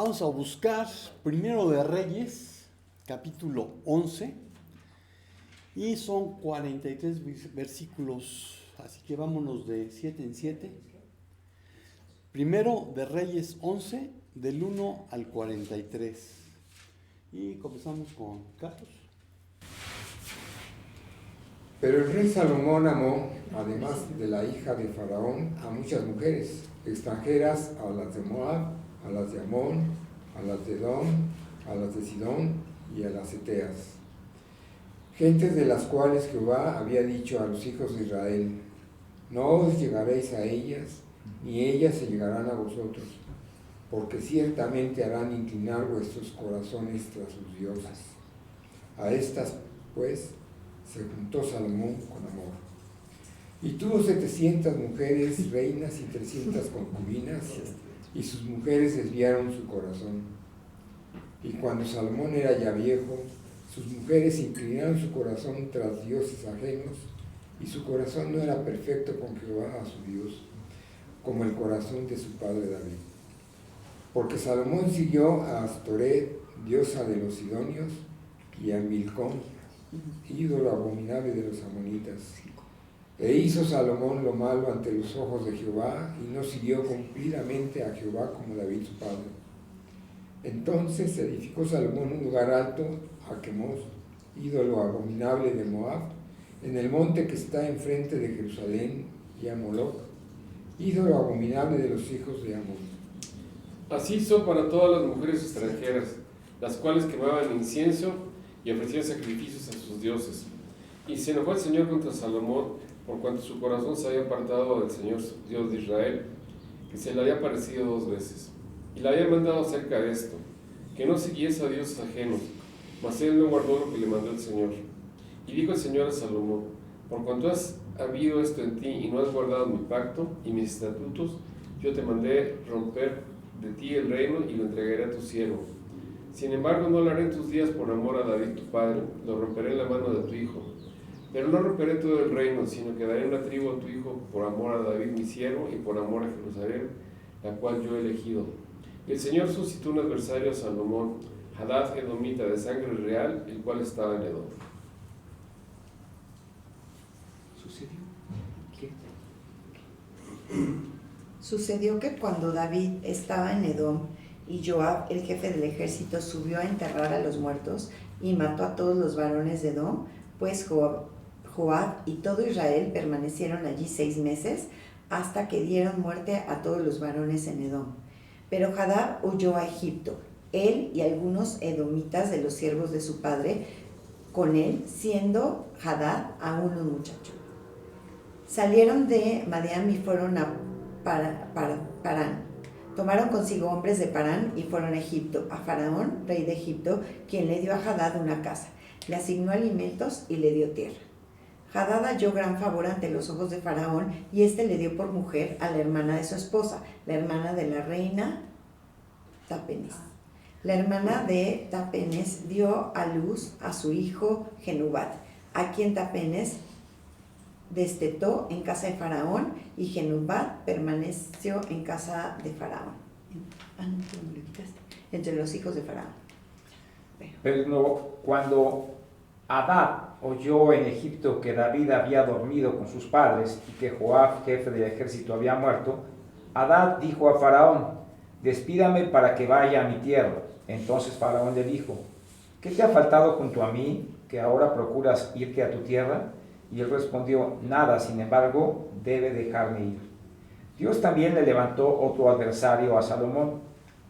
Vamos a buscar Primero de Reyes, capítulo 11, y son 43 versículos, así que vámonos de 7 en 7. Primero de Reyes 11, del 1 al 43. Y comenzamos con Carlos. Pero el rey Salomón amó, además de la hija de Faraón, a muchas mujeres extranjeras, a las de Moab, a las de Amón, a las de Edom, a las de Sidón y a las eteas, gentes de las cuales Jehová había dicho a los hijos de Israel: no os llegaréis a ellas, ni ellas se llegarán a vosotros, porque ciertamente harán inclinar vuestros corazones tras sus dioses. A estas, pues, se juntó Salomón con amor. Y tuvo 700 mujeres reinas y 300 concubinas, y sus mujeres desviaron su corazón. Y cuando Salomón era ya viejo, sus mujeres inclinaron su corazón tras dioses ajenos, y su corazón no era perfecto con Jehová su Dios, como el corazón de su padre David. Porque Salomón siguió a Astoret, diosa de los sidonios, y a Milcom, ídolo abominable de los amonitas. E hizo Salomón lo malo ante los ojos de Jehová, y no siguió cumplidamente a Jehová como David su padre. Entonces edificó Salomón un lugar alto a Quemos, ídolo abominable de Moab, en el monte que está enfrente de Jerusalén, y a Moloc, ídolo abominable de los hijos de Amón. Así hizo para todas las mujeres extranjeras, las cuales quemaban incienso y ofrecían sacrificios a sus dioses. Y se enojó el Señor contra Salomón, por cuanto su corazón se había apartado del Señor Dios de Israel, que se le había aparecido 2 veces. Y le había mandado acerca de esto, que no siguiese a dioses ajenos, mas él no guardó lo que le mandó el Señor. Y dijo el Señor a Salomón: por cuanto has habido esto en ti y no has guardado mi pacto y mis estatutos, yo te mandé romper de ti el reino y lo entregaré a tu siervo. Sin embargo, no lo haré en tus días por amor a David tu padre, lo romperé en la mano de tu hijo. Pero no romperé todo el reino, sino que daré una tribu a tu hijo por amor a David mi siervo y por amor a Jerusalén, la cual yo he elegido. Y el Señor suscitó un adversario a Salomón, Hadad edomita de sangre real, el cual estaba en Edom. ¿Sucedió? ¿Qué? Sucedió que cuando David estaba en Edom, y Joab, el jefe del ejército, subió a enterrar a los muertos y mató a todos los varones de Edom, pues Joab y todo Israel permanecieron allí 6 meses, hasta que dieron muerte a todos los varones en Edom. Pero Hadad huyó a Egipto, él y algunos edomitas de los siervos de su padre, con él, siendo Hadad aún un muchacho. Salieron de Madián y fueron a Parán. Tomaron consigo hombres de Parán y fueron a Egipto, a Faraón, rey de Egipto, quien le dio a Hadad una casa, le asignó alimentos y le dio tierra. Hadad halló gran favor ante los ojos de Faraón, y éste le dio por mujer a la hermana de su esposa, la hermana de la reina Tapenes. La hermana de Tapenes dio a luz a su hijo Genubat, a quien Tapenes destetó en casa de Faraón, y Genubat permaneció en casa de Faraón. Entre los hijos de Faraón. Pero cuando Hadad oyó en Egipto que David había dormido con sus padres y que Joab, jefe del ejército, había muerto, Hadad dijo a Faraón: despídame para que vaya a mi tierra. Entonces Faraón le dijo: ¿qué te ha faltado junto a mí, que ahora procuras irte a tu tierra? Y él respondió: nada, sin embargo, debe dejarme ir. Dios también le levantó otro adversario a Salomón,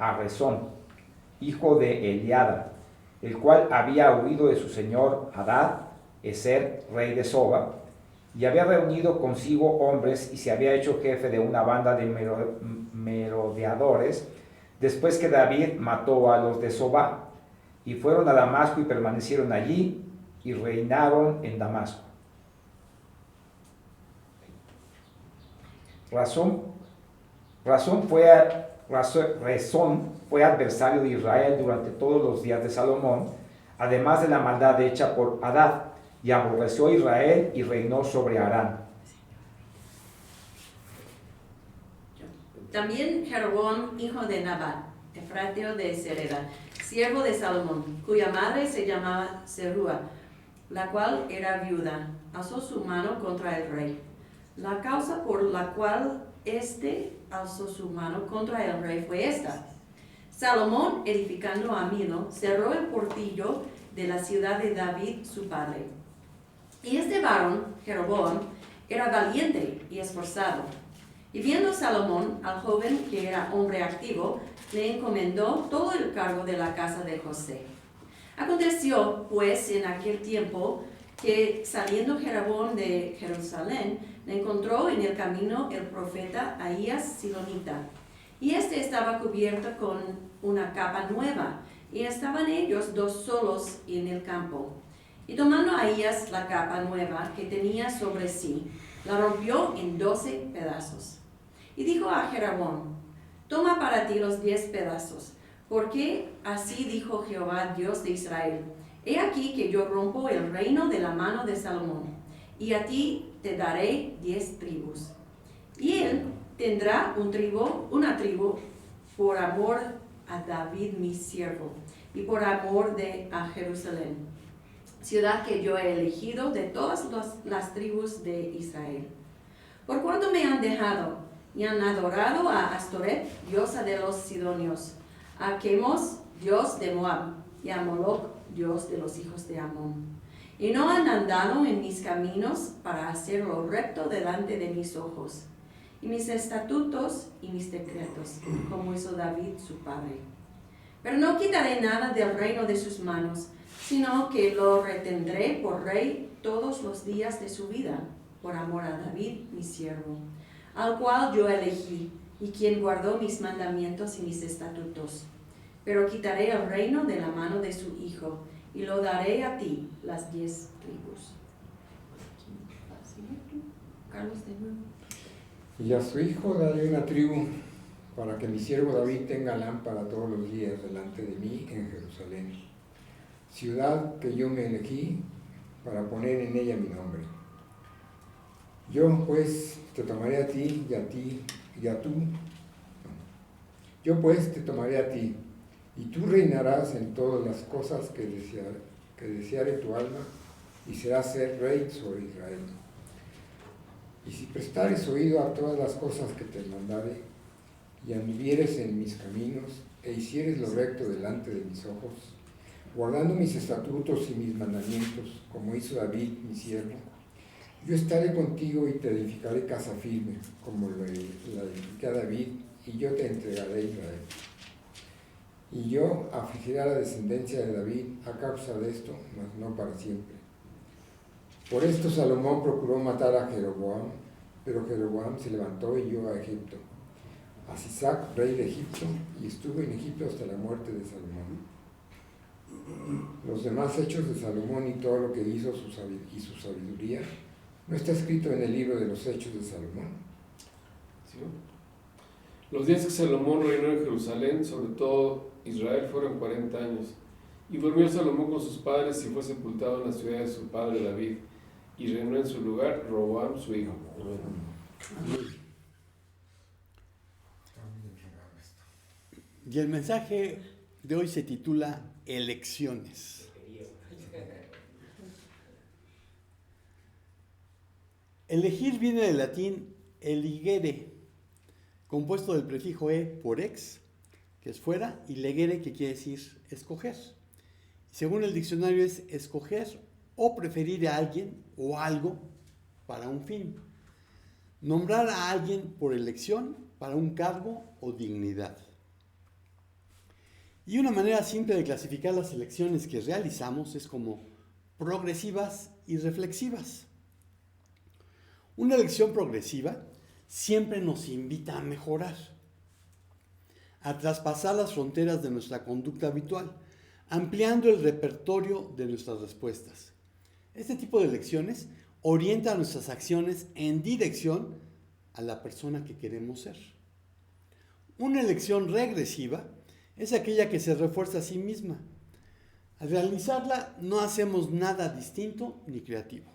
a Rezón, hijo de Eliada, el cual había huido de su señor Hadad Ezer, rey de Soba, y había reunido consigo hombres y se había hecho jefe de una banda de merodeadores, después que David mató a los de Soba, y fueron a Damasco y permanecieron allí y reinaron en Damasco. Rezón fue adversario de Israel durante todos los días de Salomón, además de la maldad hecha por Hadad, y aborreció a Israel y reinó sobre Harán. También Jeroboam, hijo de Nabat, efrateo de Sereda, siervo de Salomón, cuya madre se llamaba Serúa, la cual era viuda, alzó su mano contra el rey. La causa por la cual éste alzó su mano contra el rey fue esta: Salomón, edificando a Milo, cerró el portillo de la ciudad de David, su padre. Y este varón, Jeroboam, era valiente y esforzado. Y viendo Salomón al joven que era hombre activo, le encomendó todo el cargo de la casa de José. Aconteció, pues, en aquel tiempo, que saliendo Jeroboam de Jerusalén, le encontró en el camino el profeta Ahías Silonita. Y este estaba cubierto con una capa nueva, y estaban ellos dos solos en el campo. Y tomando Ahías la capa nueva que tenía sobre sí, la rompió en 12 pedazos. Y dijo a Jeroboam: toma para ti los 10 pedazos, porque así dijo Jehová, Dios de Israel: he aquí que yo rompo el reino de la mano de Salomón, y a ti te daré 10 tribus. Y él tendrá una tribu por amor a David mi siervo, y por amor a Jerusalén, ciudad que yo he elegido de todas las tribus de Israel. Por cuanto me han dejado y han adorado a Astoret, diosa de los sidonios, a Chemos, dios de Moab, y a Moloch, dios de los hijos de Amón. Y no han andado en mis caminos para hacer lo recto delante de mis ojos, y mis estatutos y mis decretos, como hizo David su padre. Pero no quitaré nada del reino de sus manos, sino que lo retendré por rey todos los días de su vida, por amor a David mi siervo, al cual yo elegí, y quien guardó mis mandamientos y mis estatutos. Pero quitaré el reino de la mano de su hijo, y lo daré a ti, las 10 tribus. Carlos, de nuevo. Y a su hijo daré una tribu, para que mi siervo David tenga lámpara todos los días delante de mí en Jerusalén, ciudad que yo me elegí para poner en ella mi nombre. Yo pues te tomaré a ti y a tú. Yo pues te tomaré a ti, y tú reinarás en todas las cosas que deseare tu alma, y serás ser rey sobre Israel. Y si prestares oído a todas las cosas que te mandare, y anduvieres en mis caminos, e hicieres lo recto delante de mis ojos, guardando mis estatutos y mis mandamientos, como hizo David mi siervo, yo estaré contigo y te edificaré casa firme, como la edifiqué a David, y yo te entregaré a Israel. Y yo afligiré a la descendencia de David a causa de esto, mas no para siempre. Por esto Salomón procuró matar a Jeroboam, pero Jeroboam se levantó y huyó a Egipto, a Sisac, rey de Egipto, y estuvo en Egipto hasta la muerte de Salomón. Los demás hechos de Salomón y todo lo que hizo y su sabiduría, ¿no está escrito en el libro de los hechos de Salomón? ¿Sí? Los días que Salomón reinó en Jerusalén, sobre todo Israel, fueron 40 años. Y durmió Salomón con sus padres y fue sepultado en la ciudad de su padre David, y reinó en su lugar Roboam su hijo. Y el mensaje de hoy se titula Elecciones. Elegir viene del latín eligere, compuesto del prefijo e por ex, que es fuera, y legere, que quiere decir escoger. Según el diccionario es escoger o preferir a alguien o algo para un fin. Nombrar a alguien por elección para un cargo o dignidad. Y una manera simple de clasificar las elecciones que realizamos es como progresivas y reflexivas. Una elección progresiva siempre nos invita a mejorar, a traspasar las fronteras de nuestra conducta habitual, ampliando el repertorio de nuestras respuestas. Este tipo de elecciones orienta nuestras acciones en dirección a la persona que queremos ser. Una elección regresiva es aquella que se refuerza a sí misma. Al realizarla no hacemos nada distinto ni creativo.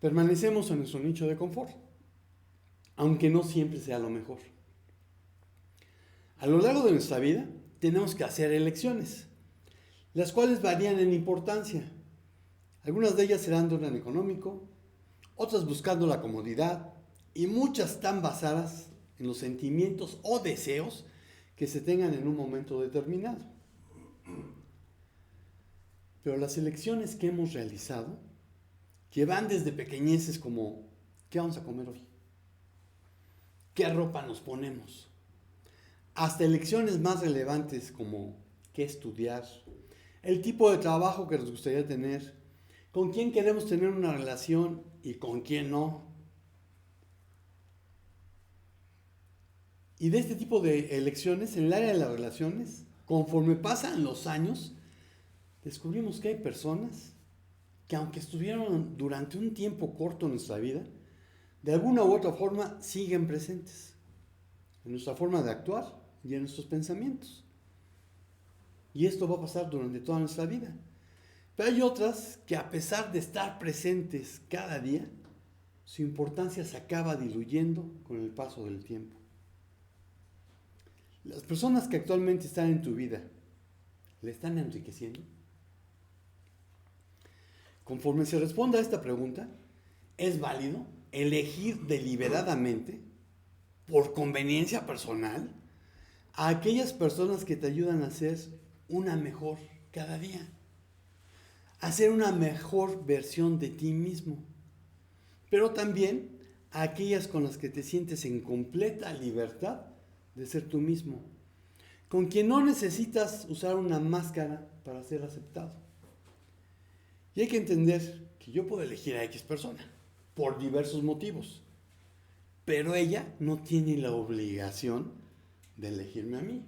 Permanecemos en nuestro nicho de confort, aunque no siempre sea lo mejor. A lo largo de nuestra vida tenemos que hacer elecciones, las cuales varían en importancia. Algunas de ellas serán de orden económico, otras buscando la comodidad, y muchas están basadas en los sentimientos o deseos que se tengan en un momento determinado. Pero las elecciones que hemos realizado, que van desde pequeñeces como ¿qué vamos a comer hoy? ¿Qué ropa nos ponemos? Hasta elecciones más relevantes como qué estudiar, el tipo de trabajo que nos gustaría tener, con quién queremos tener una relación y con quién no. Y de este tipo de elecciones, en el área de las relaciones, conforme pasan los años, descubrimos que hay personas que aunque estuvieron durante un tiempo corto en nuestra vida, de alguna u otra forma siguen presentes en nuestra forma de actuar y en nuestros pensamientos. Y esto va a pasar durante toda nuestra vida. Pero hay otras que a pesar de estar presentes cada día, su importancia se acaba diluyendo con el paso del tiempo. Las personas que actualmente están en tu vida, ¿le están enriqueciendo? Conforme se responda a esta pregunta, es válido elegir deliberadamente, por conveniencia personal, a aquellas personas que te ayudan a ser una mejor cada día, a ser una mejor versión de ti mismo, pero también a aquellas con las que te sientes en completa libertad de ser tú mismo, con quien no necesitas usar una máscara para ser aceptado. Y hay que entender que yo puedo elegir a X persona por diversos motivos, pero ella no tiene la obligación de elegirme a mí.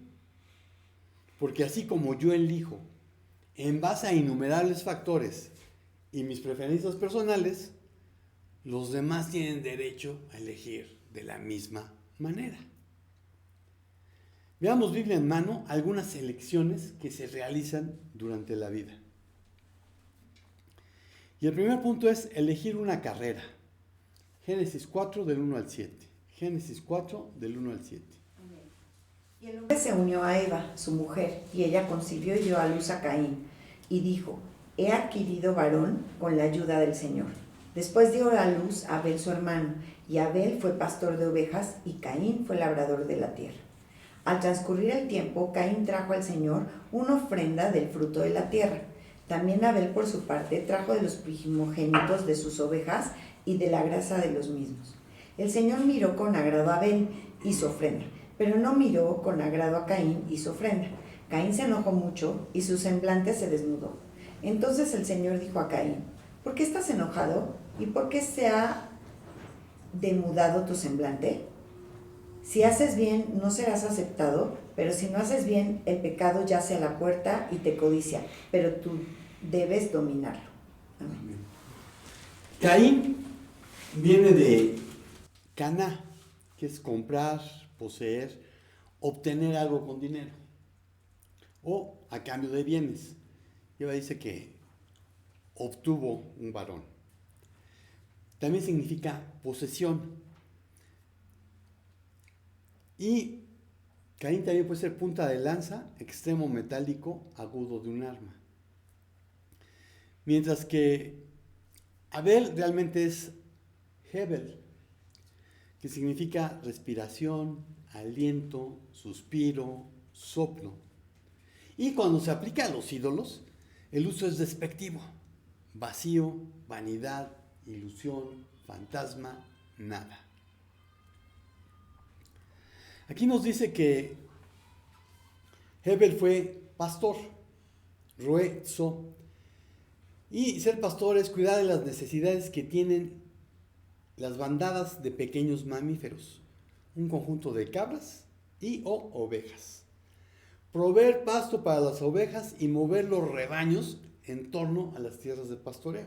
Porque así como yo elijo en base a innumerables factores y mis preferencias personales, los demás tienen derecho a elegir de la misma manera. Veamos Biblia en mano algunas elecciones que se realizan durante la vida. Y el primer punto es elegir una carrera. Génesis 4 del 1 al 7. Génesis 4 del 1 al 7. Y el hombre se unió a Eva, su mujer, y ella concibió y dio a luz a Caín, y dijo, he adquirido varón con la ayuda del Señor. Después dio a luz a Abel su hermano, y Abel fue pastor de ovejas, y Caín fue labrador de la tierra. Al transcurrir el tiempo, Caín trajo al Señor una ofrenda del fruto de la tierra. También Abel, por su parte, trajo de los primogénitos de sus ovejas y de la grasa de los mismos. El Señor miró con agrado a Abel y su ofrenda, pero no miró con agrado a Caín y su ofrenda. Caín se enojó mucho y su semblante se desnudó. Entonces el Señor dijo a Caín, ¿por qué estás enojado y por qué se ha demudado tu semblante? Si haces bien, no serás aceptado, pero si no haces bien, el pecado yace a la puerta y te codicia, pero tú debes dominarlo. Amén. Caín viene de Caná, que es comprar, poseer, obtener algo con dinero o a cambio de bienes. Y Eva dice que obtuvo un varón. También significa posesión. Y Caín también puede ser punta de lanza, extremo metálico, agudo de un arma. Mientras que Abel realmente es Hebel, que significa respiración, aliento, suspiro, soplo. Y cuando se aplica a los ídolos, el uso es despectivo, vacío, vanidad, ilusión, fantasma, nada. Aquí nos dice que Hebel fue pastor, roetzo, y ser pastor es cuidar de las necesidades que tienen las bandadas de pequeños mamíferos, un conjunto de cabras y o ovejas. Proveer pasto para las ovejas y mover los rebaños en torno a las tierras de pastoreo.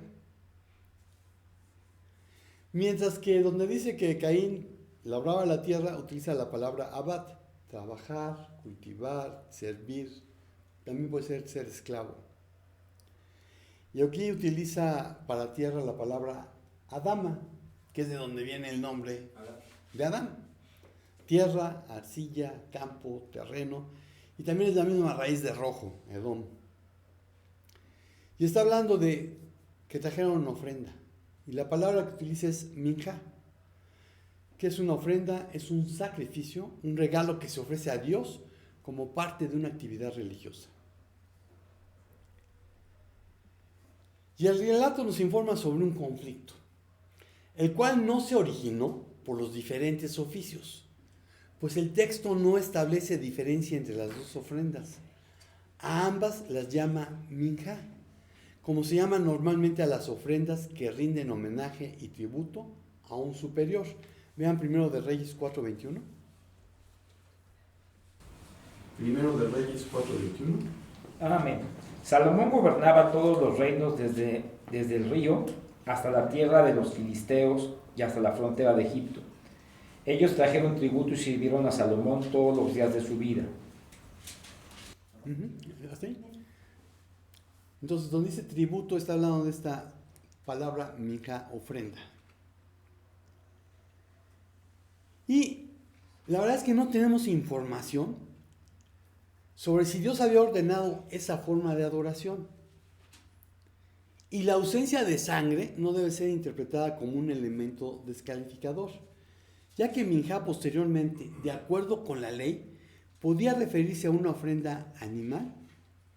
Mientras que donde dice que Caín labraba la tierra, utiliza la palabra abad, trabajar, cultivar, servir, también puede ser esclavo. Y aquí utiliza para tierra la palabra Adama, que es de donde viene el nombre de Adán. tierra, arcilla, campo, terreno, y también es la misma raíz de rojo, Edom. Y está hablando de que trajeron una ofrenda. Y la palabra que utiliza es minja. ¿Qué es una ofrenda? Es un sacrificio, un regalo que se ofrece a Dios como parte de una actividad religiosa. Y el relato nos informa sobre un conflicto, el cual no se originó por los diferentes oficios, pues el texto no establece diferencia entre las dos ofrendas. A ambas las llama minja, como se llaman normalmente a las ofrendas que rinden homenaje y tributo a un superior. Vean Primero de Reyes 4:21. Primero de Reyes 4:21. Amén. Salomón gobernaba todos los reinos desde el río hasta la tierra de los filisteos y hasta la frontera de Egipto. Ellos trajeron tributo y sirvieron a Salomón todos los días de su vida. ¿Hasta ahí? Entonces, donde dice tributo, está hablando de esta palabra minja, ofrenda. Y la verdad es que no tenemos información sobre si Dios había ordenado esa forma de adoración. Y la ausencia de sangre no debe ser interpretada como un elemento descalificador, ya que minja posteriormente, de acuerdo con la ley, podía referirse a una ofrenda animal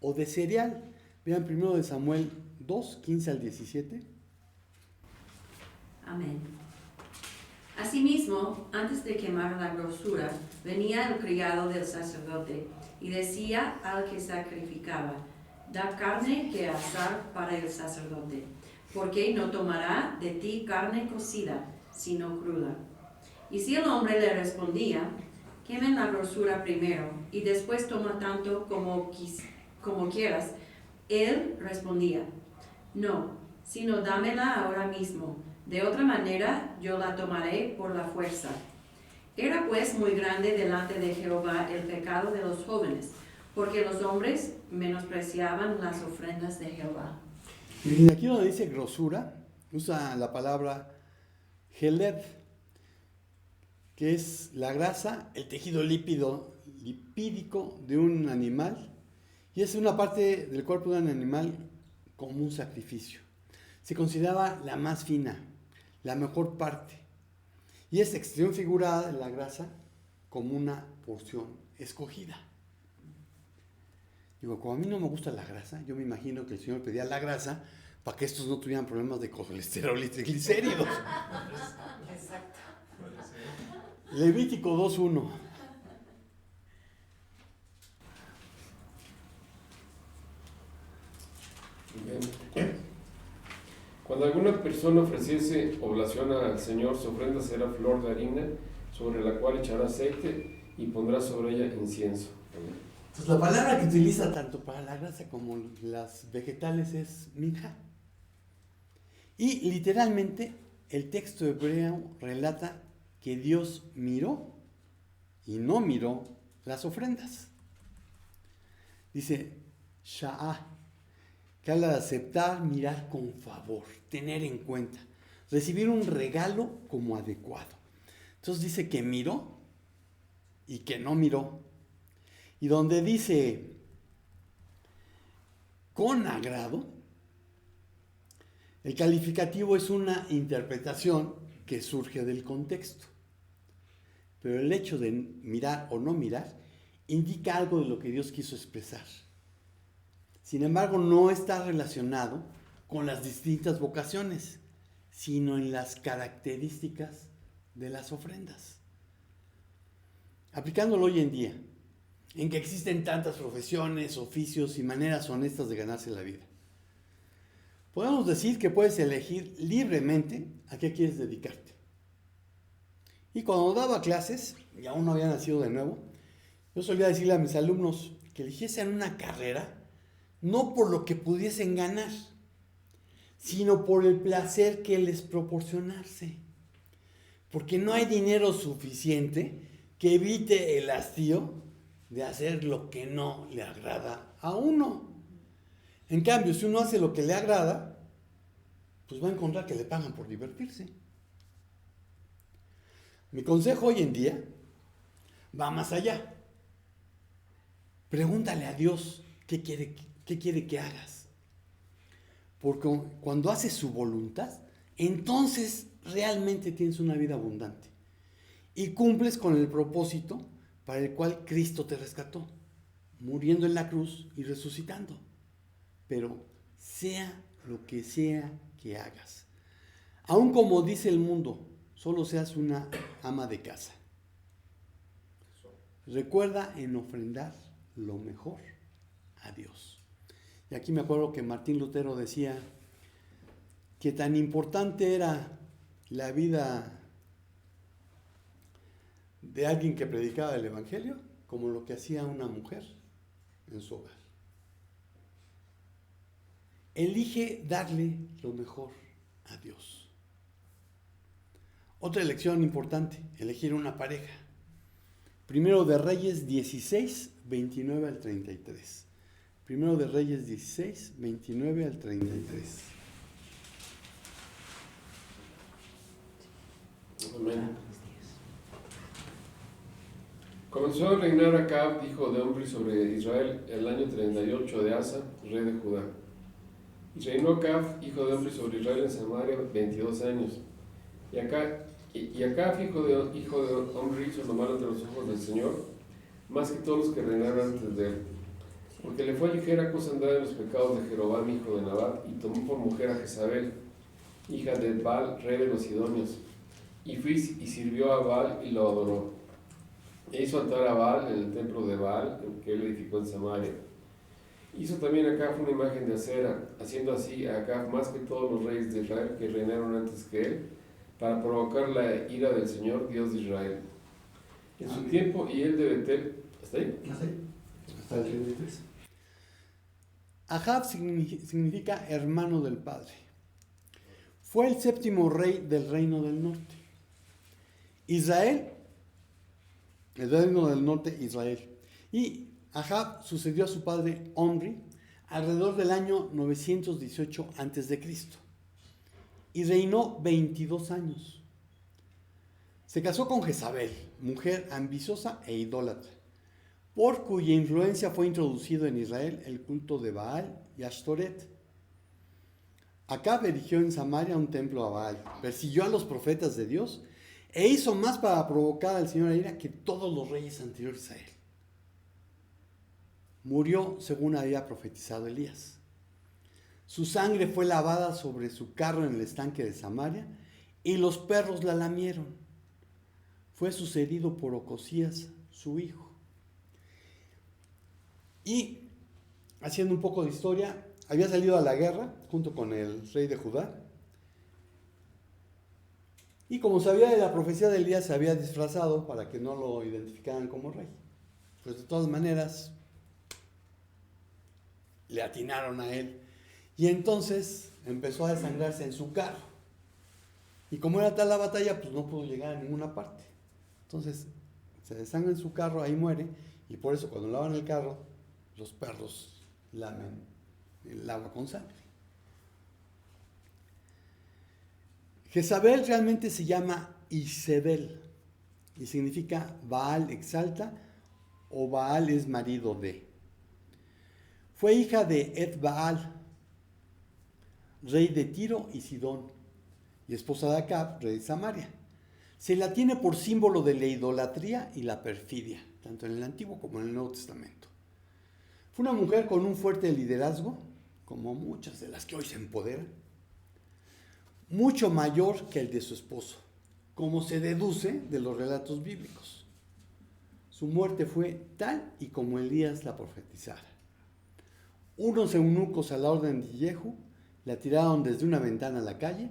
o de cereal. Vean 1 Samuel 2, 15 al 17. Amén. Asimismo, antes de quemar la grosura, venía el criado del sacerdote y decía al que sacrificaba: da carne que asar para el sacerdote, porque no tomará de ti carne cocida, sino cruda. Y si el hombre le respondía: quemen la grosura primero, y después toma tanto como quieras, él respondía: no, sino dámela ahora mismo, de otra manera yo la tomaré por la fuerza. Era pues muy grande delante de Jehová el pecado de los jóvenes, porque los hombres menospreciaban las ofrendas de Jehová. Y aquí donde dice grosura, usa la palabra heleb, que es la grasa, el tejido lipídico de un animal, y es una parte del cuerpo de un animal como un sacrificio. Se consideraba la más fina, la mejor parte, y es extensión figurada de la grasa como una porción escogida. Digo, como a mí no me gusta la grasa, yo me imagino que el Señor pedía la grasa para que estos no tuvieran problemas de colesterol y triglicéridos. Exacto. Levítico 2:1. Cuando alguna persona ofreciese oblación al Señor, su ofrenda será flor de harina, sobre la cual echará aceite y pondrá sobre ella incienso. Entonces la palabra que utiliza tanto para la grasa como las vegetales es minja. Y literalmente el texto hebreo relata que Dios miró y no miró las ofrendas. Dice sha'ah, que habla de aceptar, mirar con favor, tener en cuenta, recibir un regalo como adecuado. Entonces dice que miró y que no miró. Y donde dice con agrado, el calificativo es una interpretación que surge del contexto. Pero el hecho de mirar o no mirar indica algo de lo que Dios quiso expresar. Sin embargo, no está relacionado con las distintas vocaciones, sino en las características de las ofrendas. Aplicándolo hoy en día, en que existen tantas profesiones, oficios y maneras honestas de ganarse la vida, podemos decir que puedes elegir libremente a qué quieres dedicarte. Y cuando daba clases, y aún no había nacido de nuevo, yo solía decirle a mis alumnos que eligiesen una carrera no por lo que pudiesen ganar, sino por el placer que les proporcionase. Porque no hay dinero suficiente que evite el hastío de hacer lo que no le agrada a uno. En cambio, si uno hace lo que le agrada, pues va a encontrar que le pagan por divertirse. Mi consejo hoy en día va más allá. Pregúntale a Dios qué quiere que hagas. Porque cuando haces su voluntad, entonces realmente tienes una vida abundante. Y cumples con el propósito para el cual Cristo te rescató, muriendo en la cruz y resucitando. Pero sea lo que sea que hagas, aun como dice el mundo, solo seas una ama de casa. Recuerda en ofrendar lo mejor a Dios. Y aquí me acuerdo que Martín Lutero decía que tan importante era la vida de alguien que predicaba el Evangelio como lo que hacía una mujer en su hogar. Elige darle lo mejor a Dios. Otra elección importante, elegir una pareja. Primero de Reyes 16, 29 al 33. Primero de Reyes 16, 29 al 33. Amén. Comenzó a reinar Acab, hijo de Omri, sobre Israel el año 38 de Asa, rey de Judá. Y reinó Acab, hijo de Omri, sobre Israel en Samaria 22 años. Y Acab, hijo de Omri, hizo lo malo ante los ojos del Señor, más que todos los que reinaron antes de él. Porque le fue ligera cosa andar en los pecados de Jeroboam, hijo de Nabat, y tomó por mujer a Jezabel, hija de Baal, rey de los Sidonios. Y fue y sirvió a Baal y lo adoró. E hizo altar a Baal en el templo de Baal, que él edificó en Samaria. Hizo también Acab una imagen de acera, haciendo así a Acab más que todos los reyes de Israel que reinaron antes que él, para provocar la ira del Señor, Dios de Israel. En su tiempo, y él de Betel... ¿Hasta ahí? Hasta el 33. Ahab significa hermano del padre. Fue el séptimo rey del reino del norte. Israel, el reino del norte, Israel. Y Ahab sucedió a su padre Omri alrededor del año 918 a.C. y reinó 22 años. Se casó con Jezabel, mujer ambiciosa e idólatra, por cuya influencia fue introducido en Israel el culto de Baal y Ashtoret. Acab erigió en Samaria un templo a Baal, persiguió a los profetas de Dios e hizo más para provocar al Señor a ira que todos los reyes anteriores a él. Murió según había profetizado Elías. Su sangre fue lavada sobre su carro en el estanque de Samaria y los perros la lamieron. Fue sucedido por Ocosías, su hijo. Y, haciendo un poco de historia, había salido a la guerra junto con el rey de Judá. Y como sabía de la profecía de Elías, se había disfrazado para que no lo identificaran como rey. Pues de todas maneras, le atinaron a él. Y entonces empezó a desangrarse en su carro. Y como era tal la batalla, pues no pudo llegar a ninguna parte. Entonces se desangra en su carro, ahí muere. Y por eso cuando lavan el carro, los perros lamen el agua con sangre. Jezabel realmente se llama Isabel y significa Baal exalta o Baal es marido de. Fue hija de Ed-Baal, rey de Tiro y Sidón, y esposa de Acab, rey de Samaria. Se la tiene por símbolo de la idolatría y la perfidia, tanto en el Antiguo como en el Nuevo Testamento. Fue una mujer con un fuerte liderazgo, como muchas de las que hoy se empoderan, mucho mayor que el de su esposo, como se deduce de los relatos bíblicos. Su muerte fue tal y como Elías la profetizara. Unos eunucos a la orden de Jehu la tiraron desde una ventana a la calle,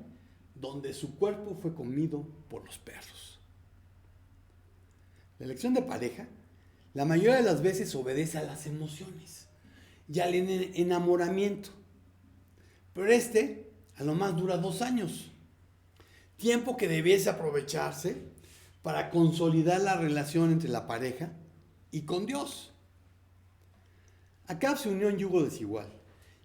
donde su cuerpo fue comido por los perros. La elección de pareja, la mayoría de las veces obedece a las emociones y al enamoramiento, pero a lo más dura 2 años, tiempo que debiese aprovecharse para consolidar la relación entre la pareja y con Dios. Acab se unió en yugo desigual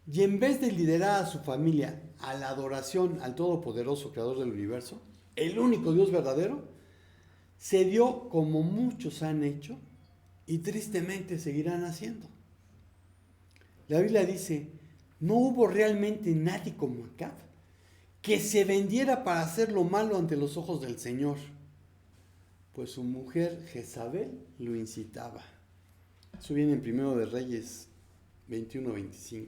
y en vez de liderar a su familia a la adoración al todopoderoso creador del universo, el único Dios verdadero, se dio como muchos han hecho y tristemente seguirán haciendo. La Biblia dice, no hubo realmente nadie como Acab que se vendiera para hacer lo malo ante los ojos del Señor, pues su mujer Jezabel lo incitaba. Eso viene en 1 de Reyes 21-25.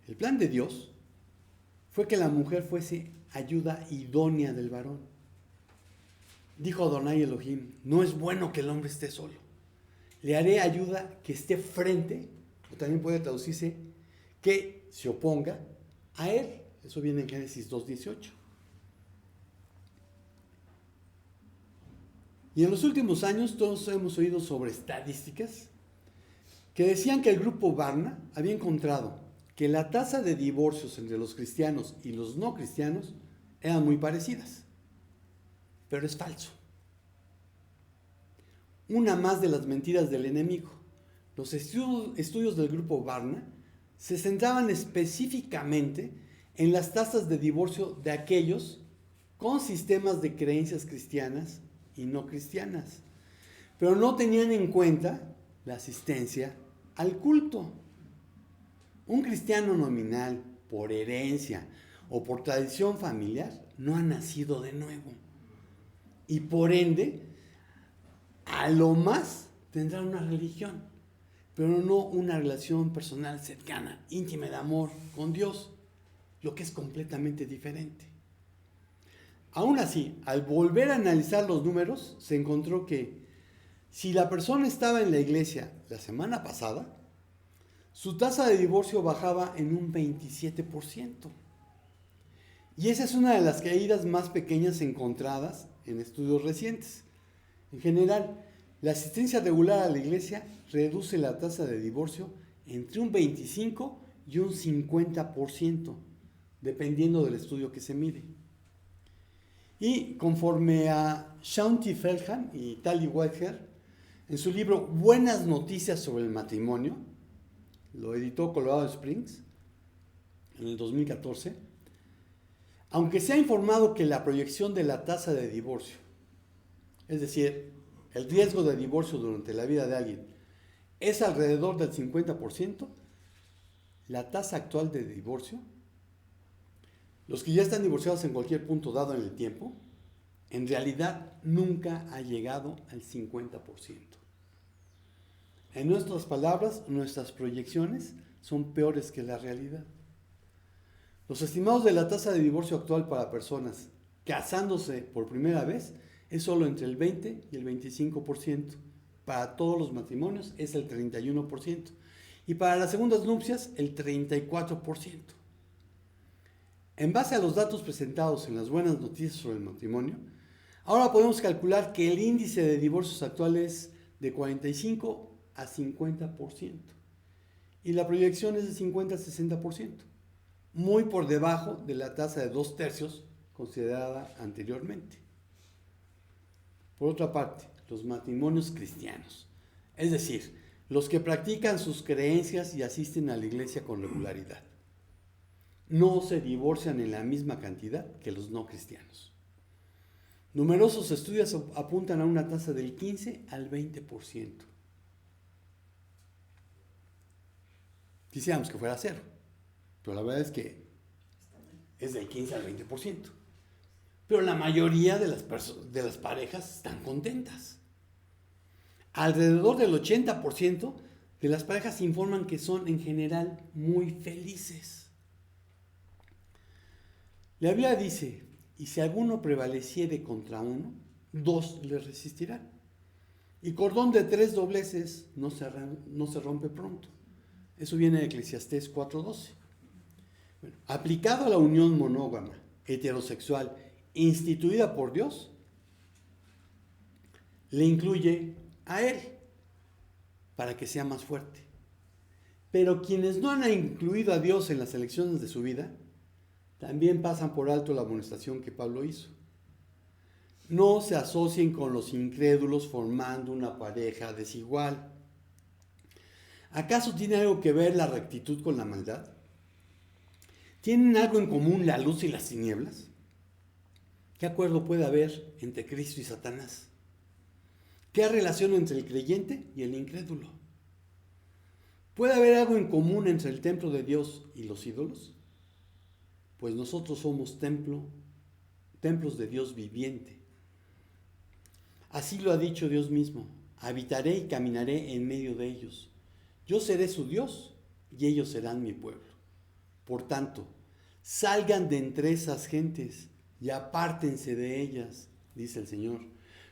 El plan de Dios fue que la mujer fuese ayuda idónea del varón. Dijo Adonai Elohim, no es bueno que el hombre esté solo. Le haré ayuda que esté frente, o también puede traducirse, que se oponga a él. Eso viene en Génesis 2:18. Y en los últimos años todos hemos oído sobre estadísticas que decían que el grupo Barna había encontrado que la tasa de divorcios entre los cristianos y los no cristianos eran muy parecidas. Pero es falso. Una más de las mentiras del enemigo. Los estudios del grupo Barna se centraban específicamente en las tasas de divorcio de aquellos con sistemas de creencias cristianas y no cristianas, pero no tenían en cuenta la asistencia al culto. Un cristiano nominal, por herencia o por tradición familiar, no ha nacido de nuevo y por ende, a lo más tendrá una religión, pero no una relación personal cercana, íntima de amor con Dios, lo que es completamente diferente. Aún así, al volver a analizar los números, se encontró que si la persona estaba en la iglesia la semana pasada, su tasa de divorcio bajaba en un 27%. Y esa es una de las caídas más pequeñas encontradas en estudios recientes. En general, la asistencia regular a la iglesia reduce la tasa de divorcio entre un 25 y un 50%, dependiendo del estudio que se mire. Y conforme a Shaunti Feldhahn y Tali Whitehead, en su libro Buenas noticias sobre el matrimonio, lo editó Colorado Springs en el 2014, aunque se ha informado que la proyección de la tasa de divorcio, es decir, el riesgo de divorcio durante la vida de alguien, es alrededor del 50%, la tasa actual de divorcio, los que ya están divorciados en cualquier punto dado en el tiempo, en realidad nunca ha llegado al 50%. En nuestras palabras, nuestras proyecciones son peores que la realidad. Los estimados de la tasa de divorcio actual para personas casándose por primera vez es solo entre el 20 y el 25%. Para todos los matrimonios es el 31%. Y para las segundas nupcias, el 34%. En base a los datos presentados en las buenas noticias sobre el matrimonio, ahora podemos calcular que el índice de divorcios actual es de 45 a 50%. Y la proyección es de 50 a 60%. Muy por debajo de la tasa de 2/3 considerada anteriormente. Por otra parte, los matrimonios cristianos, es decir, los que practican sus creencias y asisten a la iglesia con regularidad, no se divorcian en la misma cantidad que los no cristianos. Numerosos estudios apuntan a una tasa del 15 al 20%. Quisiéramos que fuera cero, pero la verdad es que es del 15 al 20%. Pero la mayoría de las parejas están contentas. Alrededor del 80% de las parejas informan que son en general muy felices. La Biblia dice, y si alguno prevaleciere contra uno, 2 le resistirán. Y cordón de 3 dobleces no se rompe pronto. Eso viene de Eclesiastés 4:12. Bueno, aplicado a la unión monógama, heterosexual, instituida por Dios, le incluye a él para que sea más fuerte. Pero quienes no han incluido a Dios en las elecciones de su vida, también pasan por alto la amonestación que Pablo hizo. No se asocien con los incrédulos formando una pareja desigual. ¿Acaso tiene algo que ver la rectitud con la maldad? ¿Tienen algo en común la luz y las tinieblas? ¿Qué acuerdo puede haber entre Cristo y Satanás? ¿Qué relación entre el creyente y el incrédulo? ¿Puede haber algo en común entre el templo de Dios y los ídolos? Pues nosotros somos templos de Dios viviente. Así lo ha dicho Dios mismo: habitaré y caminaré en medio de ellos. Yo seré su Dios y ellos serán mi pueblo. Por tanto, salgan de entre esas gentes y apártense de ellas, dice el Señor.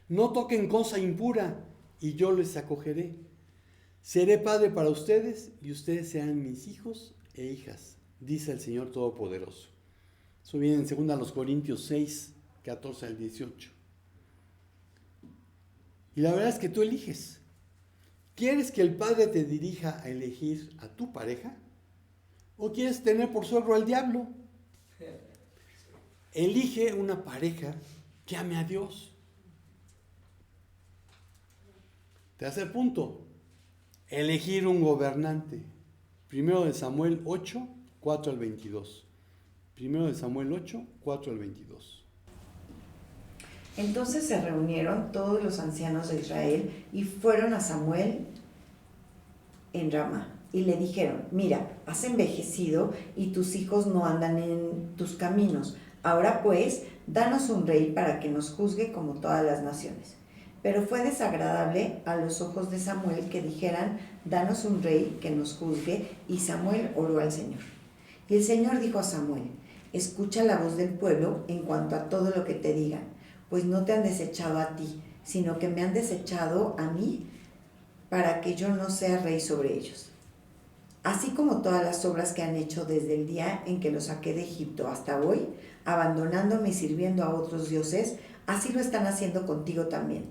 No toquen cosa impura y yo les acogeré. Seré padre para ustedes y ustedes serán mis hijos e hijas, dice el Señor Todopoderoso. Eso viene en 2 Corintios 6, 14 al 18. Y la verdad es que tú eliges. ¿Quieres que el Padre te dirija a elegir a tu pareja? ¿O quieres tener por suegro al diablo? Elige una pareja que ame a Dios. Tercer punto, elegir un gobernante. 1 Samuel 8, 4 al 22. 1 Samuel 8, 4 al 22. Entonces se reunieron todos los ancianos de Israel y fueron a Samuel en Ramá y le dijeron: mira, has envejecido y tus hijos no andan en tus caminos. Ahora pues, danos un rey para que nos juzgue como todas las naciones. Pero fue desagradable a los ojos de Samuel que dijeran: danos un rey que nos juzgue, y Samuel oró al Señor. Y el Señor dijo a Samuel: escucha la voz del pueblo en cuanto a todo lo que te digan, pues no te han desechado a ti, sino que me han desechado a mí para que yo no sea rey sobre ellos. Así como todas las obras que han hecho desde el día en que los saqué de Egipto hasta hoy, abandonándome y sirviendo a otros dioses, así lo están haciendo contigo también.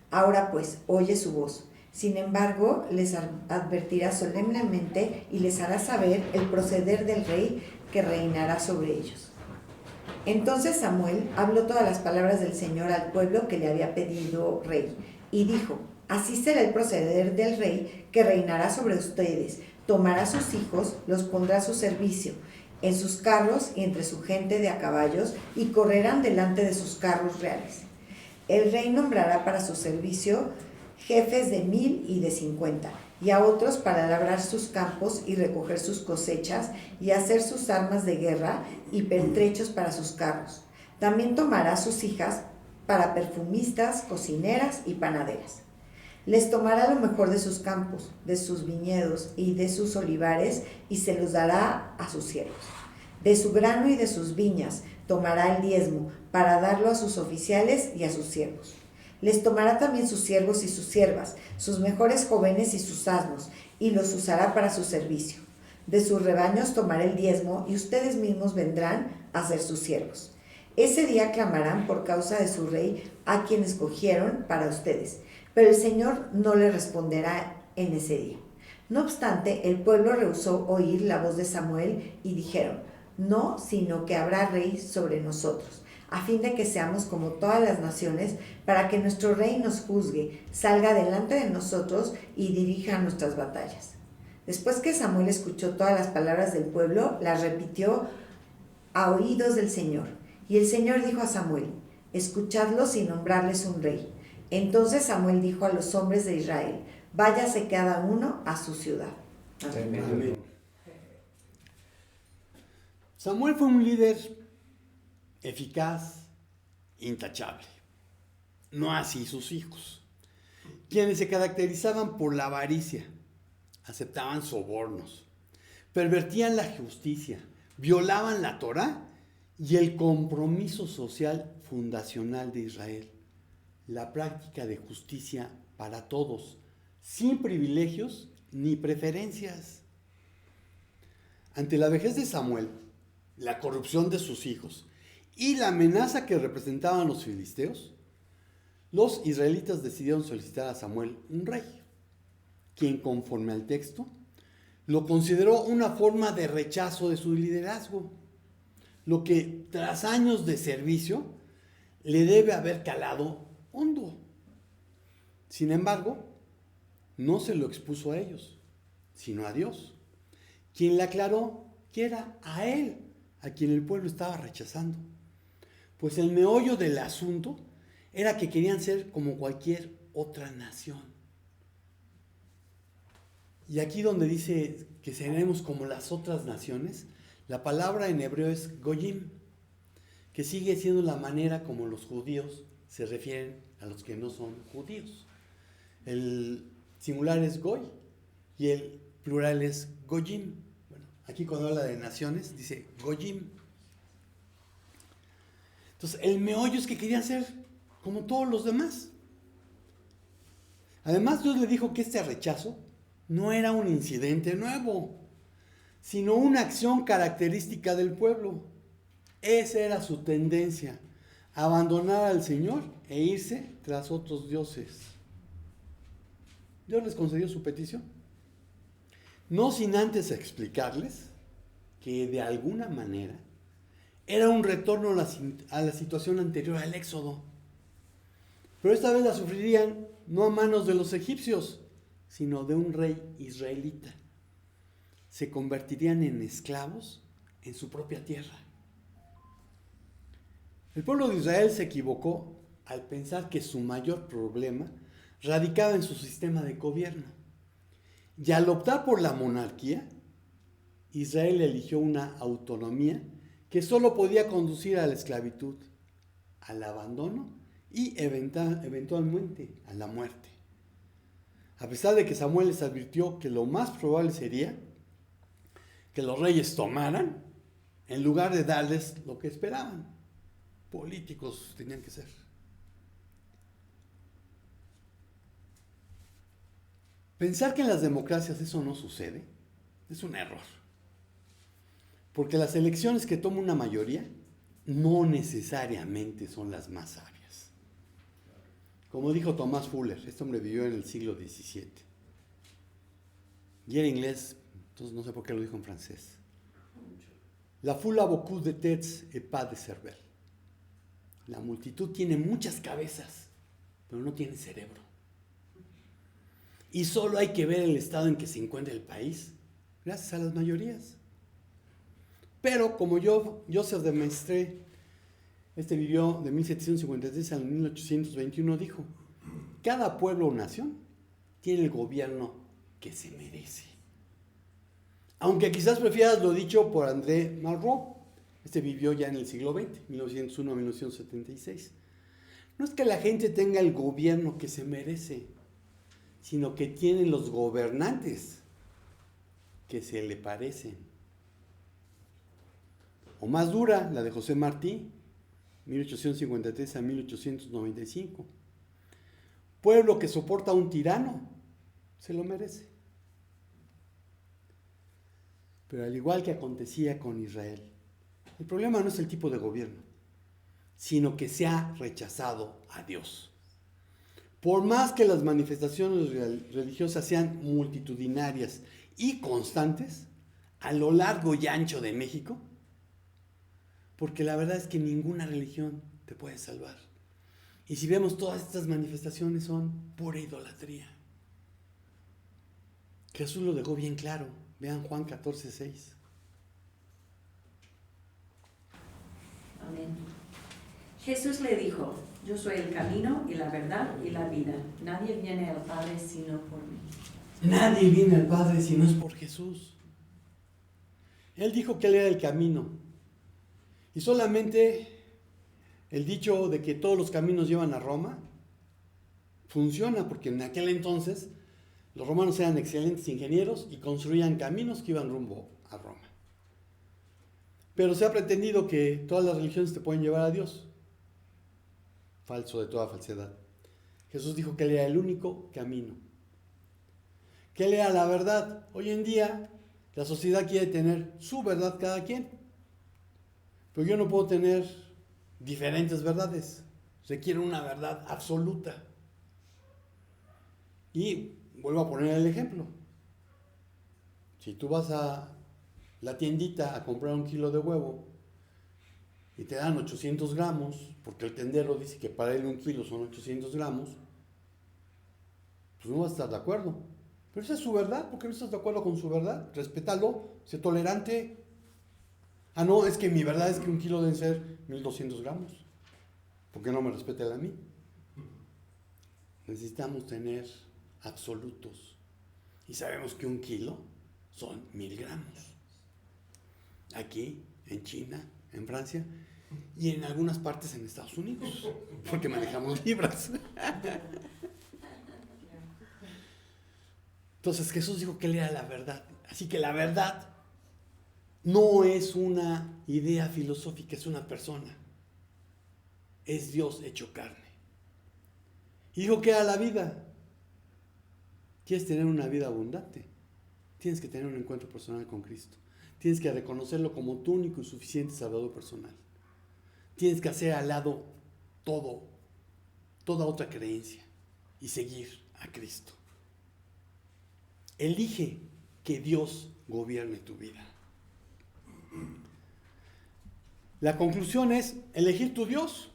Ahora pues, oye su voz. Sin embargo, les advertirá solemnemente y les hará saber el proceder del rey que reinará sobre ellos. Entonces Samuel habló todas las palabras del Señor al pueblo que le había pedido rey, y dijo: así será el proceder del rey que reinará sobre ustedes. Tomará sus hijos, los pondrá a su servicio, en sus carros y entre su gente de a caballos, y correrán delante de sus carros reales. El rey nombrará para su servicio jefes de 1000 y de 50, y a otros para labrar sus campos y recoger sus cosechas, y hacer sus armas de guerra y pertrechos para sus carros. También tomará a sus hijas para perfumistas, cocineras y panaderas. Les tomará lo mejor de sus campos, de sus viñedos y de sus olivares, y se los dará a sus siervos. De su grano y de sus viñas tomará el diezmo, para darlo a sus oficiales y a sus siervos. Les tomará también sus siervos y sus siervas, sus mejores jóvenes y sus asnos, y los usará para su servicio. De sus rebaños tomará el diezmo, y ustedes mismos vendrán a ser sus siervos. Ese día clamarán por causa de su rey, a quien escogieron para ustedes, pero el Señor no le responderá en ese día. No obstante, el pueblo rehusó oír la voz de Samuel y dijeron: no, sino que habrá rey sobre nosotros, a fin de que seamos como todas las naciones, para que nuestro rey nos juzgue, salga delante de nosotros y dirija nuestras batallas. Después que Samuel escuchó todas las palabras del pueblo, las repitió a oídos del Señor. Y el Señor dijo a Samuel: escuchadlos y nombrarles un rey. Entonces Samuel dijo a los hombres de Israel: váyase cada uno a su ciudad. Amén. Amén. Samuel fue un líder eficaz, intachable. No así sus hijos, quienes se caracterizaban por la avaricia, aceptaban sobornos, pervertían la justicia, violaban la Torá y el compromiso social fundacional de Israel, la práctica de justicia para todos, sin privilegios ni preferencias. Ante la vejez de Samuel, la corrupción de sus hijos y la amenaza que representaban los filisteos, los israelitas decidieron solicitar a Samuel un rey, quien, conforme al texto, lo consideró una forma de rechazo de su liderazgo, lo que tras años de servicio le debe haber calado hondo. Sin embargo, no se lo expuso a ellos, sino a Dios, quien le aclaró que era a él a quien el pueblo estaba rechazando. Pues el meollo del asunto era que querían ser como cualquier otra nación. Y aquí donde dice que seremos como las otras naciones, la palabra en hebreo es goyim, que sigue siendo la manera como los judíos se refieren a los que no son judíos. El singular es goy y el plural es goyim. Bueno, aquí cuando habla de naciones dice goyim. Entonces el meollo es que querían ser como todos los demás. Además Dios le dijo que este rechazo no era un incidente nuevo, sino una acción característica del pueblo. Esa era su tendencia, abandonar al Señor e irse tras otros dioses. Dios les concedió su petición, no sin antes explicarles que de alguna manera era un retorno a la situación anterior al Éxodo. Pero esta vez la sufrirían no a manos de los egipcios, sino de un rey israelita. Se convertirían en esclavos en su propia tierra. El pueblo de Israel se equivocó al pensar que su mayor problema radicaba en su sistema de gobierno. Y al optar por la monarquía, Israel eligió una autonomía que solo podía conducir a la esclavitud, al abandono y eventualmente a la muerte. A pesar de que Samuel les advirtió que lo más probable sería que los reyes tomaran en lugar de darles lo que esperaban. Políticos tenían que ser. Pensar que en las democracias eso no sucede es un error. Porque las elecciones que toma una mayoría no necesariamente son las más sabias. Como dijo Thomas Fuller, este hombre vivió en el siglo XVII. Y era inglés, entonces no sé por qué lo dijo en francés. La foule a beaucoup de têtes et pas de cervelle. La multitud tiene muchas cabezas, pero no tiene cerebro. Y solo hay que ver el estado en que se encuentra el país, gracias a las mayorías. Pero como Joseph de Maistre, vivió de 1753 al 1821, dijo: cada pueblo o nación tiene el gobierno que se merece. Aunque quizás prefieras lo dicho por André Malraux, vivió ya en el siglo XX, 1901 a 1976. No es que la gente tenga el gobierno que se merece, sino que tienen los gobernantes que se le parecen. O más dura, la de José Martí, 1853 a 1895. Pueblo que soporta a un tirano, se lo merece. Pero al igual que acontecía con Israel, el problema no es el tipo de gobierno, sino que se ha rechazado a Dios. Por más que las manifestaciones religiosas sean multitudinarias y constantes a lo largo y ancho de México, porque la verdad es que ninguna religión te puede salvar. Y si vemos, todas estas manifestaciones son pura idolatría. Jesús lo dejó bien claro. Vean Juan 14:6. Amén. Jesús le dijo: yo soy el camino y la verdad y la vida. Nadie viene al Padre sino por mí. Nadie viene al Padre si no es por Jesús. Él dijo que Él era el camino. Y solamente el dicho de que todos los caminos llevan a Roma funciona, porque en aquel entonces los romanos eran excelentes ingenieros y construían caminos que iban rumbo a Roma. Pero se ha pretendido que todas las religiones te pueden llevar a Dios. Falso de toda falsedad. Jesús dijo que Él era el único camino, que Él era la verdad. Hoy en día la sociedad quiere tener su verdad cada quien, pero yo no puedo tener diferentes verdades. Requiere una verdad absoluta. Y vuelvo a poner el ejemplo. Si tú vas a la tiendita a comprar 1 kilo de huevo y te dan 800 gramos, porque el tendero dice que para él 1 kilo son 800 gramos, pues no vas a estar de acuerdo. Pero esa es su verdad. ¿Por qué no estás de acuerdo con su verdad? Respétalo, sé tolerante. Ah, no, es que mi verdad es que 1 kilo deben ser 1200 gramos. ¿Por qué no me respeta él a mí? Necesitamos tener absolutos. Y sabemos que 1 kilo son 1000 gramos. Aquí, en China, en Francia y en algunas partes en Estados Unidos, porque manejamos libras. Entonces Jesús dijo que él era la verdad. Así que la verdad no es una idea filosófica, es una persona. Es Dios hecho carne. Y dijo que era la vida. ¿Quieres tener una vida abundante? Tienes que tener un encuentro personal con Cristo. Tienes que reconocerlo como tu único y suficiente salvador personal. Tienes que hacer al lado toda otra creencia y seguir a Cristo. Elige que Dios gobierne tu vida. La conclusión es elegir tu Dios.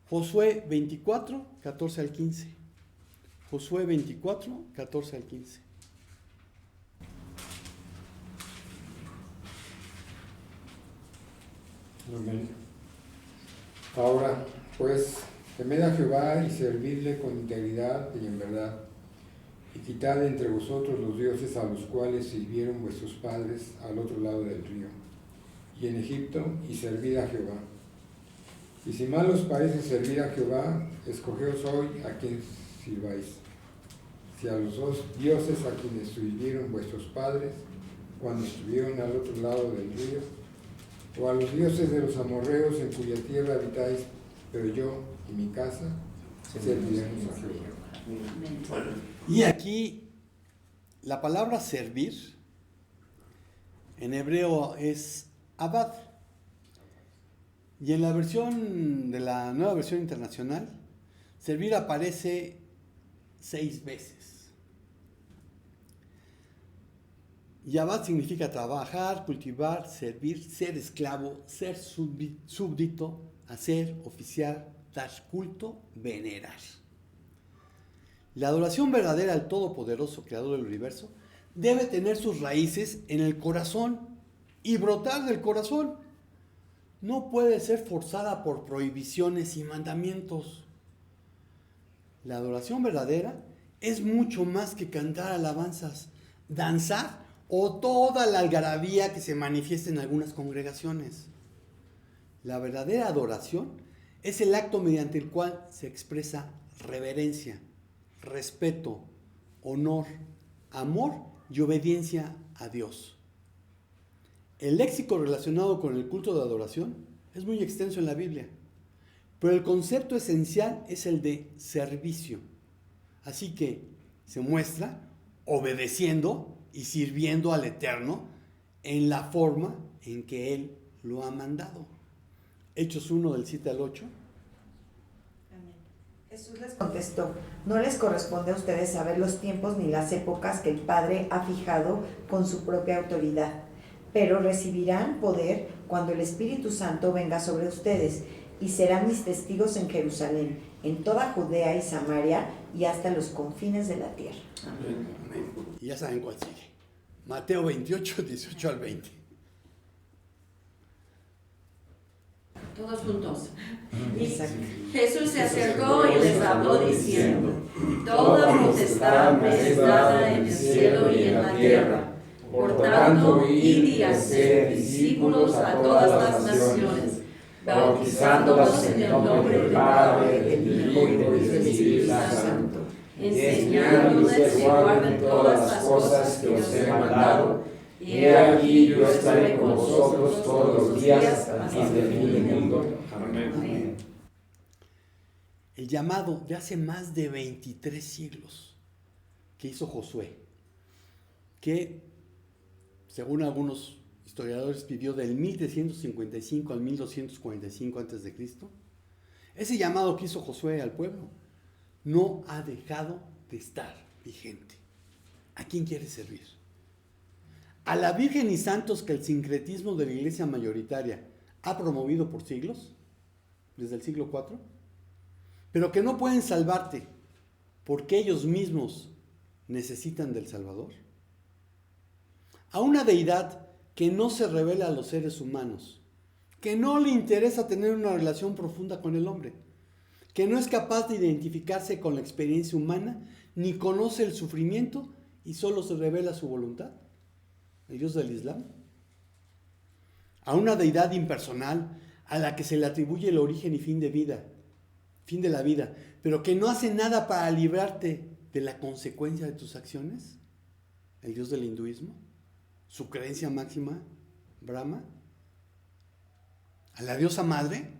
Josué 24, 14 al 15. Josué 24, 14 al 15. Amén. Ahora, pues, temed a Jehová y servidle con integridad y en verdad, y quitad entre vosotros los dioses a los cuales sirvieron vuestros padres al otro lado del río, y en Egipto, y servid a Jehová. Y si mal os parece servir a Jehová, escogeos hoy a quien sirváis. Si a los dos dioses a quienes sirvieron vuestros padres cuando estuvieron al otro lado del río, o a los dioses de los amorreos en cuya tierra habitáis, pero yo y mi casa serviremos a Jehová. Y aquí la palabra servir en hebreo es abad. Y en la versión de la nueva versión internacional, servir aparece 6 veces. Y abad significa trabajar, cultivar, servir, ser esclavo, ser súbdito, hacer, oficiar, dar culto, venerar. La adoración verdadera al Todopoderoso Creador del universo debe tener sus raíces en el corazón y brotar del corazón. No puede ser forzada por prohibiciones y mandamientos. La adoración verdadera es mucho más que cantar alabanzas, danzar o toda la algarabía que se manifiesta en algunas congregaciones. La verdadera adoración es el acto mediante el cual se expresa reverencia, respeto, honor, amor y obediencia a Dios. El léxico relacionado con el culto de adoración es muy extenso en la Biblia, pero el concepto esencial es el de servicio. Así que se muestra obedeciendo y sirviendo al Eterno en la forma en que Él lo ha mandado. Hechos 1 del 7 al 8. Jesús les contestó: no les corresponde a ustedes saber los tiempos ni las épocas que el Padre ha fijado con su propia autoridad, pero recibirán poder cuando el Espíritu Santo venga sobre ustedes, y serán mis testigos en Jerusalén, en toda Judea y Samaria, y hasta los confines de la tierra. Amén. Y ya saben cuál sigue. Mateo 28, 18 al 20. Todos juntos. Exacto. Jesús se acercó y les habló diciendo: toda potestad me es dada en el cielo y en la tierra. Por tanto, id y haced discípulos a todas las naciones, bautizándolos en el nombre del Padre, del Hijo y del Espíritu Santo, enseñándoles que guarden todas las cosas que os he mandado, y he aquí yo estaré con vosotros todos los días hasta el fin del mundo. Amén. El llamado de hace más de 23 siglos que hizo Josué, que según algunos historiadores vivió del 1355 al 1245 a.C., ese llamado que hizo Josué al pueblo no ha dejado de estar vigente. ¿A quién quiere servir? ¿A la Virgen y santos que el sincretismo de la iglesia mayoritaria ha promovido por siglos, desde el siglo IV, pero que no pueden salvarte porque ellos mismos necesitan del Salvador? ¿A una deidad que no se revela a los seres humanos, que no le interesa tener una relación profunda con el hombre, que no es capaz de identificarse con la experiencia humana, ni conoce el sufrimiento y solo se revela su voluntad. El Dios del Islam. A una deidad impersonal a la que se le atribuye el origen y fin de la vida, pero que no hace nada para librarte de la consecuencia de tus acciones. El Dios del hinduismo, su creencia máxima, Brahma. A la diosa madre,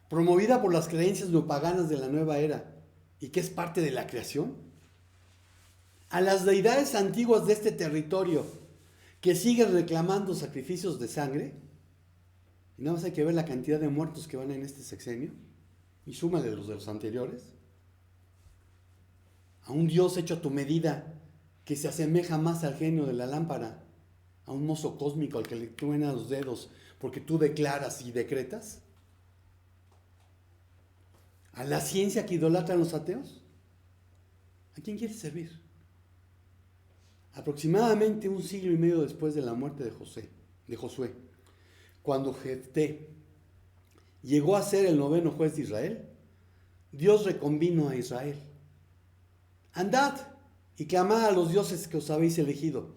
promovida por las creencias neopaganas de la nueva era y que es parte de la creación. A las deidades antiguas de este territorio que siguen reclamando sacrificios de sangre. Y nada más hay que ver la cantidad de muertos que van en este sexenio y súmale los de los anteriores. A un Dios hecho a tu medida que se asemeja más al genio de la lámpara, a un mozo cósmico al que le truenan los dedos porque tú declaras y decretas. ¿A la ciencia que idolatran los ateos? ¿A quién quieres servir? Aproximadamente un siglo y medio después de la muerte de Josué, cuando Jefté llegó a ser el 9º juez de Israel, Dios reconvino a Israel. Andad y clamad a los dioses que os habéis elegido,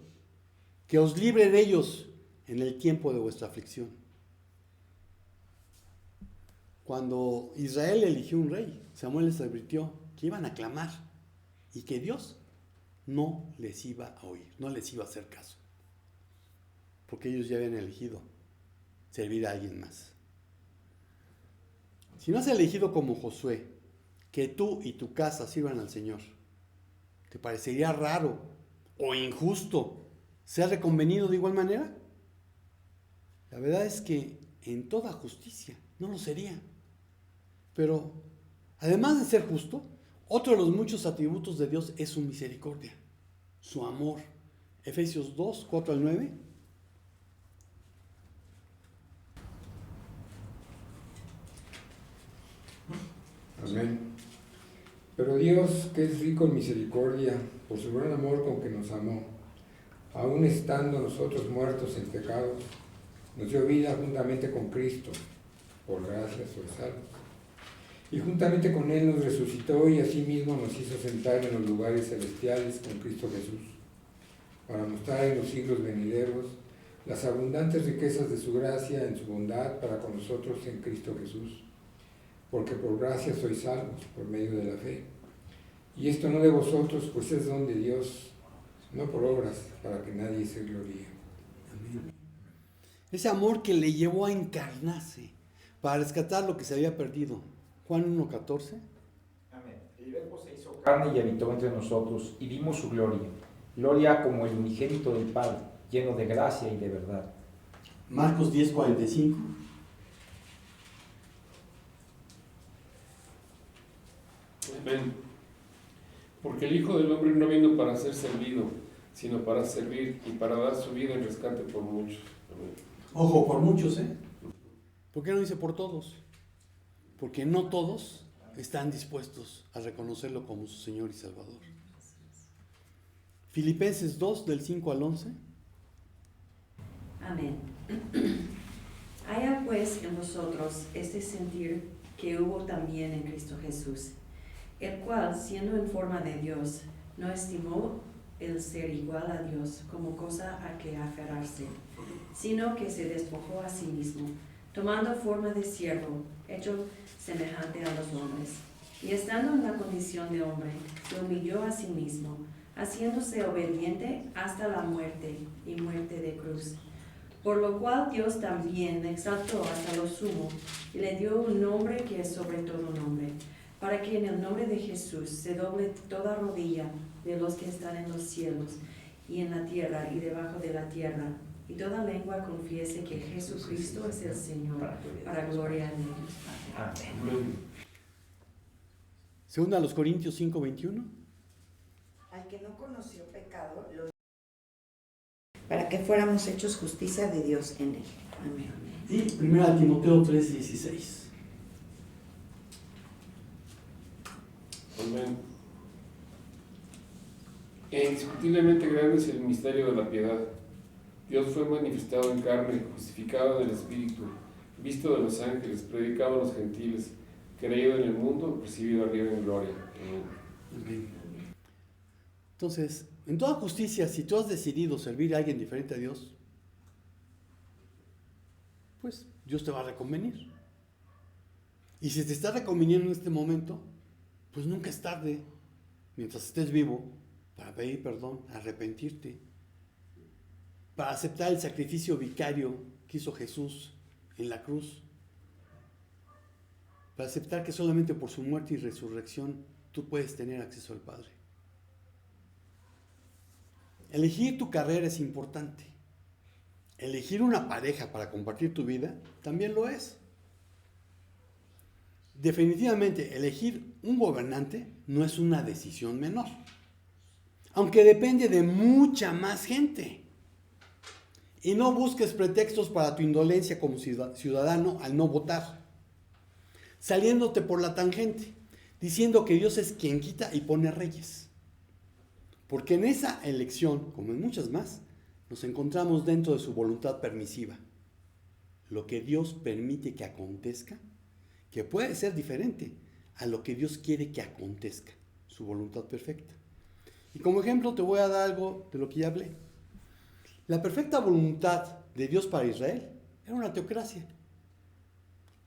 que os libren ellos en el tiempo de vuestra aflicción. Cuando Israel eligió un rey, Samuel les advirtió que iban a clamar y que Dios no les iba a oír, no les iba a hacer caso, porque ellos ya habían elegido servir a alguien más. Si no has elegido como Josué, que tú y tu casa sirvan al Señor, ¿te parecería raro o injusto ser reconvenido de igual manera? La verdad es que en toda justicia no lo sería. Pero además de ser justo, otro de los muchos atributos de Dios es su misericordia, su amor. Efesios 2, 4 al 9. Amén. Pero Dios, que es rico en misericordia, por su gran amor con que nos amó, aun estando nosotros muertos en pecados, nos dio vida juntamente con Cristo. Por gracia sois salvos. Y juntamente con Él nos resucitó y asimismo nos hizo sentar en los lugares celestiales con Cristo Jesús, para mostrar en los siglos venideros las abundantes riquezas de su gracia en su bondad para con nosotros en Cristo Jesús. Porque por gracia sois salvos, por medio de la fe. Y esto no de vosotros, pues es don de Dios, no por obras, para que nadie se gloríe. Amén. Ese amor que le llevó a encarnarse para rescatar lo que se había perdido. Juan 1:14. Amén. El Verbo se hizo carne y habitó entre nosotros y vimos su gloria. Gloria como el unigénito del Padre, lleno de gracia y de verdad. Marcos 10:45. Amén. Porque el Hijo del Hombre no vino para ser servido, sino para servir y para dar su vida en rescate por muchos. Amén. Ojo, por muchos, ¿eh? ¿Por qué no dice por todos? Porque no todos están dispuestos a reconocerlo como su Señor y Salvador. Filipenses 2, del 5 al 11. Amén. Haya pues en vosotros este sentir que hubo también en Cristo Jesús, el cual, siendo en forma de Dios, no estimó el ser igual a Dios como cosa a que aferrarse, sino que se despojó a sí mismo, tomando forma de siervo, hecho semejante a los hombres. Y estando en la condición de hombre, se humilló a sí mismo, haciéndose obediente hasta la muerte y muerte de cruz. Por lo cual Dios también le exaltó hasta lo sumo y le dio un nombre que es sobre todo nombre, para que en el nombre de Jesús se doble toda rodilla de los que están en los cielos y en la tierra y debajo de la tierra, y toda lengua confiese que Jesucristo es el Señor, para gloria de Dios. Amén. Segunda a los Corintios 5:21. Al que no conoció pecado, para que fuéramos hechos justicia de Dios en él. Amén. Y primera Timoteo 3:16. Amén. E indiscutiblemente grande es el misterio de la piedad. Dios fue manifestado en carne, justificado en el Espíritu, visto de los ángeles, predicado a los gentiles, creído en el mundo, recibido arriba en gloria. Amén. Amén. Entonces, en toda justicia, si tú has decidido servir a alguien diferente a Dios, pues Dios te va a reconvenir. Y si te está reconviniendo en este momento, pues nunca es tarde, mientras estés vivo, para pedir perdón, arrepentirte, para aceptar el sacrificio vicario que hizo Jesús en la cruz, para aceptar que solamente por su muerte y resurrección tú puedes tener acceso al Padre. Elegir tu carrera es importante. Elegir una pareja para compartir tu vida también lo es. Definitivamente, elegir un gobernante no es una decisión menor, aunque depende de mucha más gente. Y no busques pretextos para tu indolencia como ciudadano al no votar, saliéndote por la tangente, diciendo que Dios es quien quita y pone reyes. Porque en esa elección, como en muchas más, nos encontramos dentro de su voluntad permisiva. Lo que Dios permite que acontezca, que puede ser diferente a lo que Dios quiere que acontezca, su voluntad perfecta. Y como ejemplo te voy a dar algo de lo que ya hablé. La perfecta voluntad de Dios para Israel era una teocracia.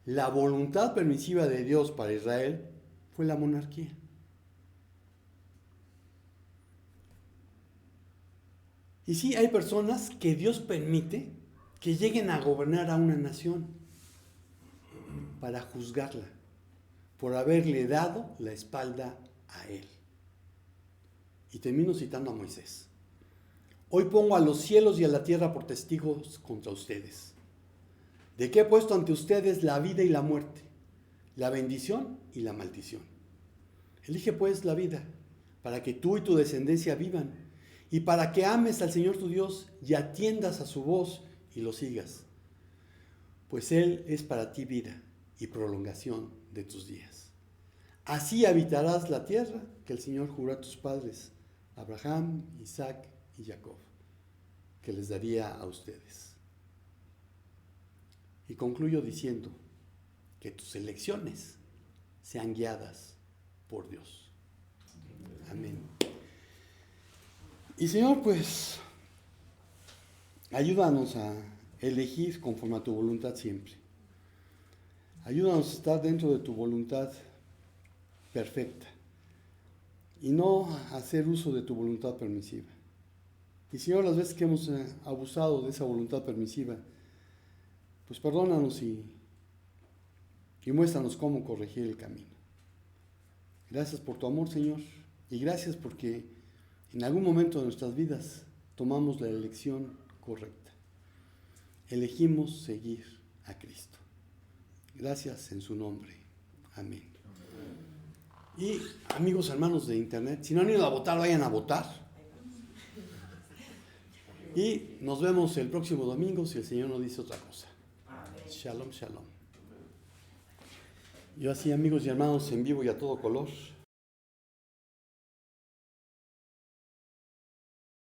La voluntad permisiva de Dios para Israel fue la monarquía. Y sí, hay personas que Dios permite que lleguen a gobernar a una nación para juzgarla por haberle dado la espalda a Él. Y termino citando a Moisés. Hoy pongo a los cielos y a la tierra por testigos contra ustedes, de que he puesto ante ustedes la vida y la muerte, la bendición y la maldición. Elige pues la vida, para que tú y tu descendencia vivan, y para que ames al Señor tu Dios y atiendas a su voz y lo sigas, pues Él es para ti vida y prolongación de tus días. Así habitarás la tierra que el Señor juró a tus padres, Abraham, Isaac y Jacob, que les daría a ustedes. Y concluyo diciendo que tus elecciones sean guiadas por Dios. Amén. Y Señor, pues, ayúdanos a elegir conforme a tu voluntad siempre. Ayúdanos a estar dentro de tu voluntad perfecta y no a hacer uso de tu voluntad permisiva. Y Señor, las veces que hemos abusado de esa voluntad permisiva, pues perdónanos y muéstranos cómo corregir el camino. Gracias por tu amor, Señor, y gracias porque en algún momento de nuestras vidas tomamos la elección correcta. Elegimos seguir a Cristo. Gracias en su nombre. Amén. Y amigos, hermanos de internet, si no han ido a votar, vayan a votar. Y nos vemos el próximo domingo si el Señor nos dice otra cosa. Shalom, shalom. Yo así, amigos y hermanos, en vivo y a todo color.